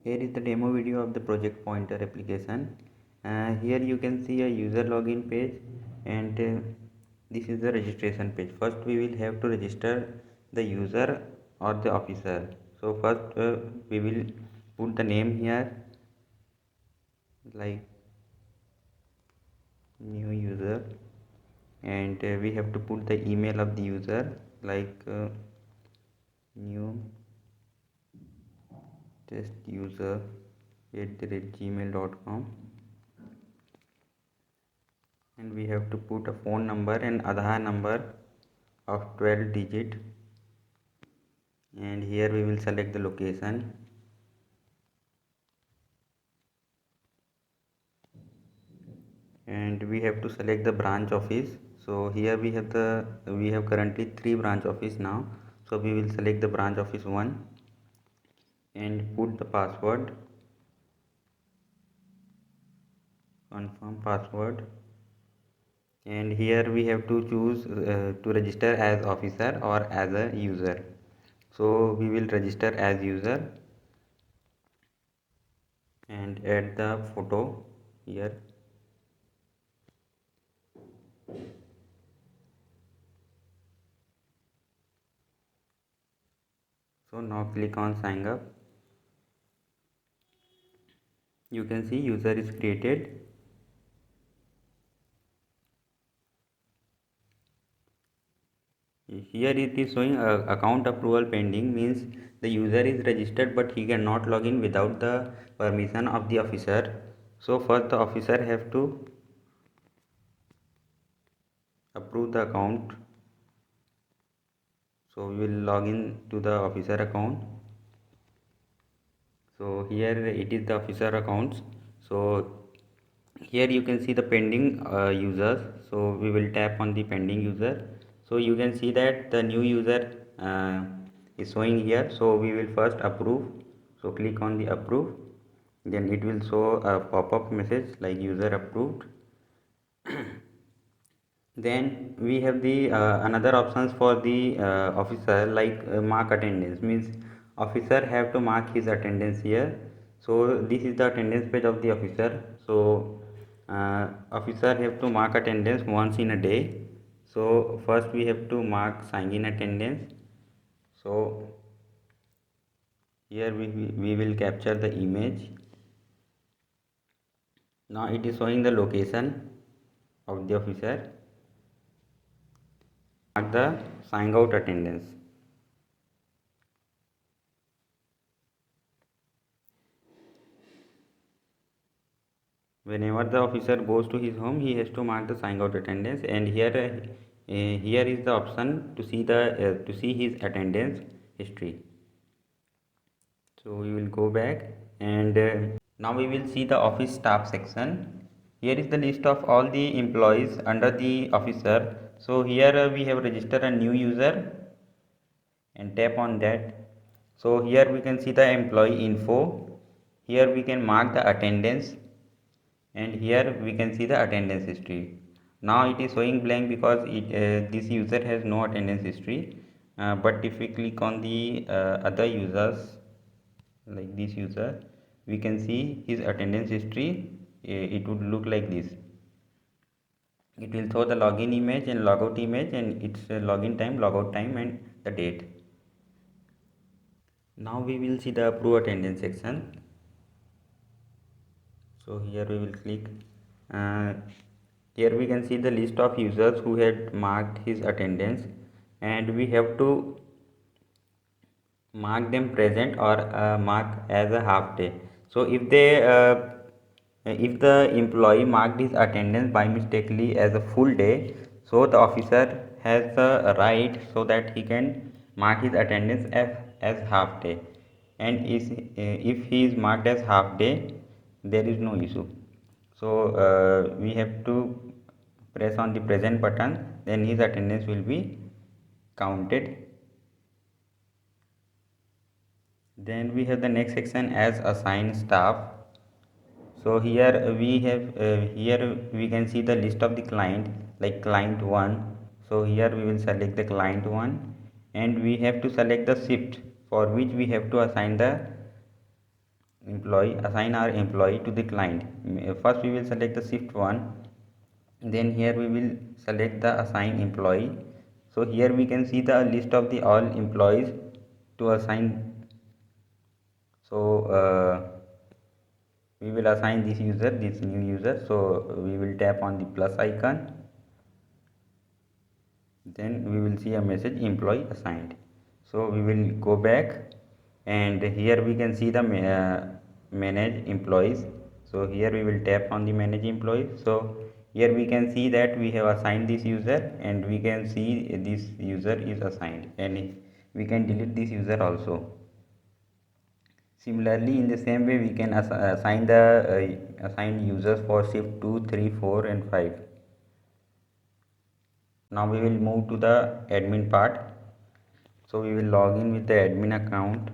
Here is the demo video of the project pointer application. Here you can see a user login page, and this is the registration page. First we will have to register the user or the officer. So first we will put the name here like new user, and we have to put the email of the user like new test user @gmail.com, and we have to put a phone number and Aadhaar number of 12 digit, and here we will select the location, and we have to select the branch office. So here we have currently 3 branch office now, so we will select the branch office 1 and put the password, confirm password, and here we have to choose to register as officer or as a user. So we will register as user and add the photo here. So now click on sign up. You can see user is created. Here it is showing account approval pending, means the user is registered but he cannot log in without the permission of the officer. So first the officer have to approve the account. So we will log in to the officer account. So here it is the officer accounts. So here you can see the pending users. So we will tap on the pending user. So you can see that the new user is showing here. So we will first approve. So click on the approve, then it will show a pop-up message like user approved. Then we have the another options for the officer, like mark attendance, means officer have to mark his attendance here. So this is the attendance page of the officer. So officer have to mark attendance once in a day. So first we have to mark sign in attendance. So here we will capture the image. Now it is showing the location of the officer. Mark the sign out attendance. Whenever the officer goes to his home, he has to mark the sign out attendance, and here is the option to see the to see his attendance history. So we will go back, and now we will see the office staff section. Here is the list of all the employees under the officer. So here we have registered a new user and tap on that. So here we can see the employee info. Here we can mark the attendance, and here we can see the attendance history. Now it is showing blank because this user has no attendance history, but if we click on the other users like this user, we can see his attendance history. It would look like this. It will show the login image and logout image, and its login time, logout time, and the date. Now we will see the approve attendance section. So here we will click. uh, Here we can see the list of users who had marked his attendance, and we have to mark them present or mark as a half day. So if the employee marked his attendance by mistakenly as a full day, so the officer has the right so that he can mark his attendance as half day, and if he is marked as half day, there is no issue. So we have to press on the present button, then his attendance will be counted. Then we have the next section as assigned staff. So here we can see the list of the client like client 1. So here we will select the client 1, and we have to select the shift for which we have to assign the assign our employee to the client. First we will select the shift 1, then here we will select the assign employee. So here we can see the list of the all employees to assign. So we will assign this new user. So we will tap on the plus icon, then we will see a message employee assigned. So we will go back, and here we can see the manage employees. So here we will tap on the manage employees. So here we can see that we have assigned this user, and we can see this user is assigned, and we can delete this user also. Similarly, in the same way, we can assign the assigned users for shift 2, 3, 4 and 5. Now we will move to the admin part. So we will log in with the admin account.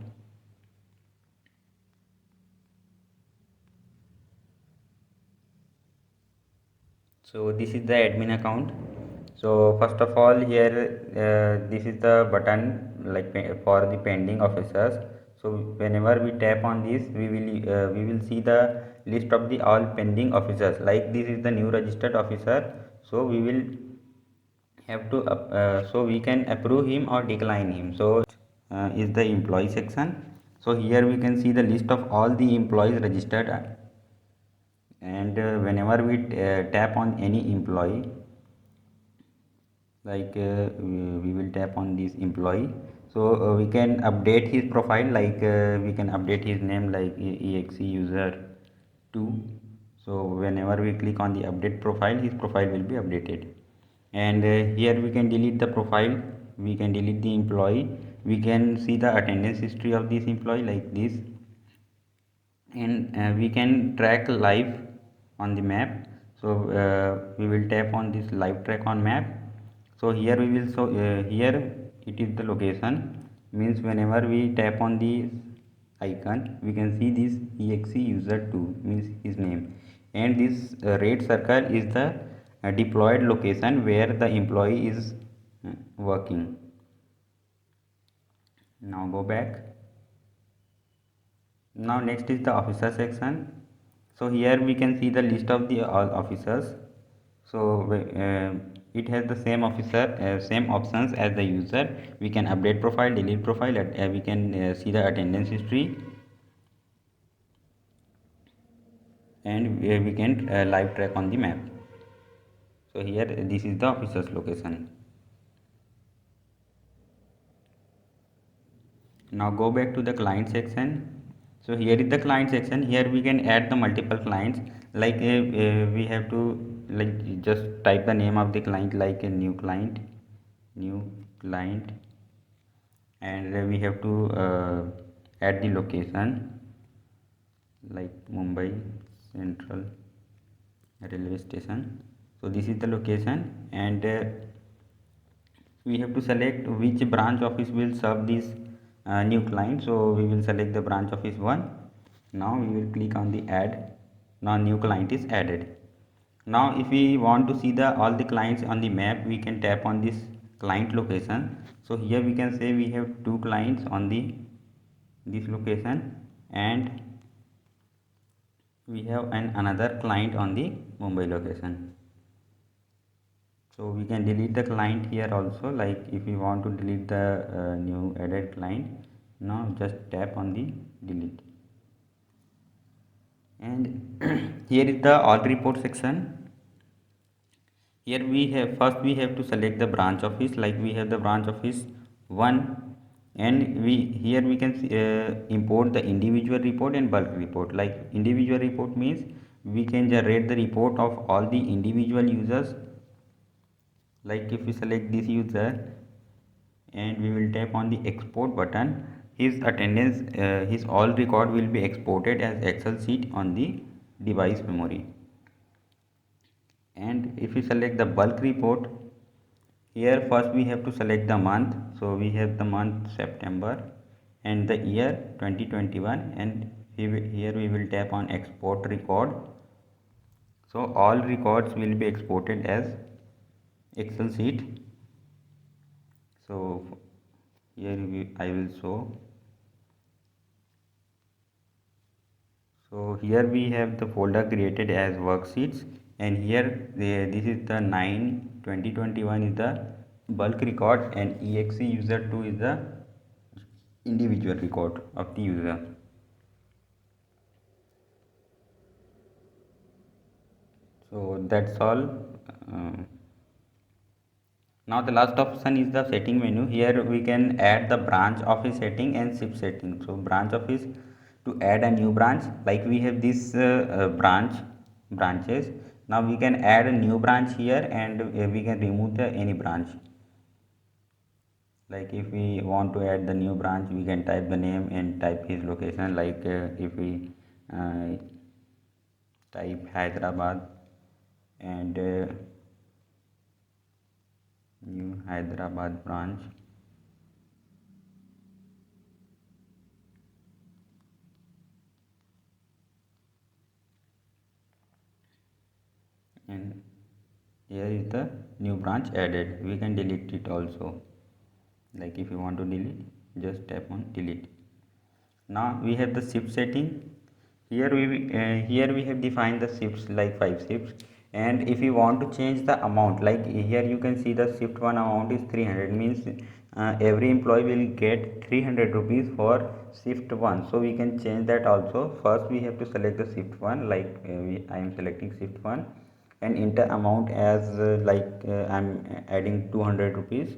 So this is the admin account. So first of all, here this is the button like for the pending officers. So whenever we tap on this, we will see the list of the all pending officers. Like this is the new registered officer. So we will have to so we can approve him or decline him. So is the employee section. So here we can see the list of all the employees registered, and whenever we tap on any employee, like we will tap on this employee. So we can update his profile, like we can update his name like exe user 2. So whenever we click on the update profile, his profile will be updated. And here we can delete the profile, we can delete the employee, we can see the attendance history of this employee like this. And we can track live on the map. So we will tap on this live track on map. So here we will so here it is the location, means whenever we tap on the icon, we can see this exe user 2 means his name, and this red circle is the deployed location where the employee is working. Now go back. Now next is the officer section. So here we can see the list of the all officers. So it has the same officer same options as the user. We can update profile, delete profile, we can see the attendance history, and we can live track on the map. So here this is the officer's location. Now go back to the client section. So here is the client section. Here we can add the multiple clients, like we have to like just type the name of the client, like a new client, and we have to add the location like Mumbai Central Railway Station. So this is the location, and we have to select which branch office will serve this new client. So we will select the branch office 1. Now we will click on the add. Now new client is added. Now if we want to see the all the clients on the map, we can tap on this client location. So here we can say we have 2 clients on the this location, and we have another client on the Mumbai location. So we can delete the client here also, like if we want to delete the new added client. Now just tap on the delete, and here is the all report section. Here we have first we have to select the branch office, like we have the branch office 1, and we here we can import the individual report and bulk report. Like individual report means we can generate the report of all the individual users. Like if we select this user and we will tap on the export button, his attendance his all record will be exported as Excel sheet on the device memory. And if we select the bulk report, here first we have to select the month. So we have the month September and the year 2021, and here we will tap on export record. So all records will be exported as Excel sheet. So here I will show. So here we have the folder created as worksheets, and here this is the 9/2021 is the bulk record, and exe user 2 is the individual record of the user. So that's all. uh, Now the last option is the setting menu. Here we can add the branch office setting and shift setting. So branch office, to add a new branch, like we have this branches. Now we can add a new branch here, and we can remove the any branch. Like if we want to add the new branch, we can type the name and type his location. Like if we uh, type Hyderabad, and new Hyderabad branch. And here is the new branch added. We can delete it also. Like if you want to delete, just tap on delete. Now we have the shift setting. Here we have defined the shifts, like 5 shifts. And if you want to change the amount, like here you can see the shift 1 amount is 300, means every employee will get 300 rupees for shift 1. So we can change that also. First we have to select the shift 1, like I am selecting shift 1, and enter amount as I'm adding 200 rupees,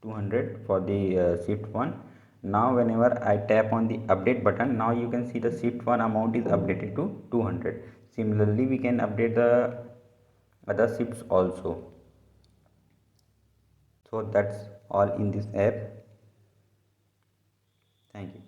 200 for the shift 1. Now whenever I tap on the update button, now you can see the shift 1 amount is updated to 200. Similarly we can update the other shifts also. So that's all in this app. Thank you.